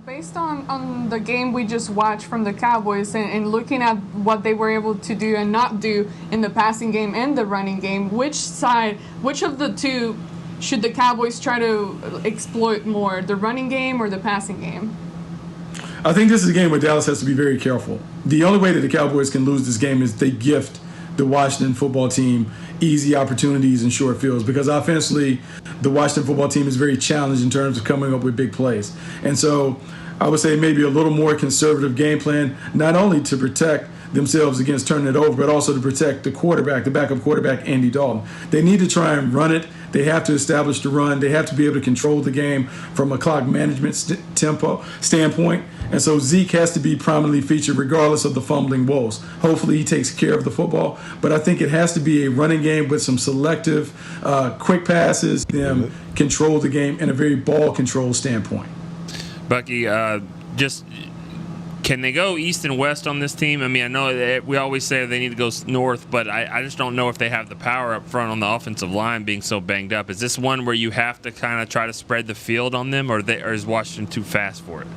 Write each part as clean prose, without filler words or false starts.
Based on the game we just watched from the Cowboys and looking at what they were able to do and not do in the passing game and the running game, which of the two should the Cowboys try to exploit more, the running game or the passing game? I think this is a game where Dallas has to be very careful. The only way that the Cowboys can lose this game is they gift the Washington football team easy opportunities and short fields, because offensively, the Washington football team is very challenged in terms of coming up with big plays. And so I would say maybe a little more conservative game plan, not only to protect themselves against turning it over, but also to protect the quarterback, the backup quarterback, Andy Dalton. They need to try and run it. They have to establish the run. They have to be able to control the game from a clock management tempo standpoint. And so Zeke has to be prominently featured regardless of the fumbling woes. Hopefully he takes care of the football, but I think it has to be a running game with some selective, quick passes, them control the game in a very ball control standpoint. Bucky, just can they go east and west on this team? I mean, I know that we always say they need to go north, but I just don't know if they have the power up front on the offensive line being so banged up. Is this one where you have to kind of try to spread the field on them, or is Washington too fast for it?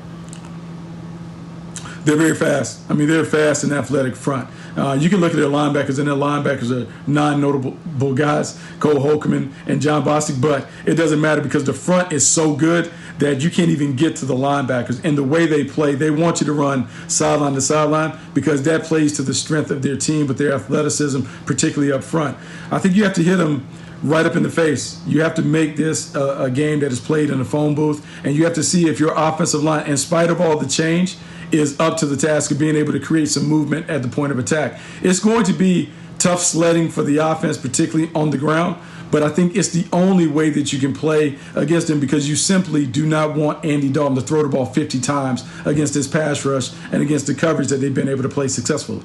They're very fast. I mean, they're fast and athletic front. You can look at their linebackers, and their linebackers are non-notable guys, Cole Holcomb and John Bostic, but it doesn't matter because the front is so good that you can't even get to the linebackers. And the way they play, they want you to run sideline to sideline because that plays to the strength of their team with their athleticism, particularly up front. I think you have to hit them right up in the face. You have to make this a game that is played in a phone booth, and you have to see if your offensive line, in spite of all the change, is up to the task of being able to create some movement at the point of attack. It's going to be tough sledding for the offense, particularly on the ground, but I think it's the only way that you can play against them because you simply do not want Andy Dalton to throw the ball 50 times against this pass rush and against the coverage that they've been able to play successfully.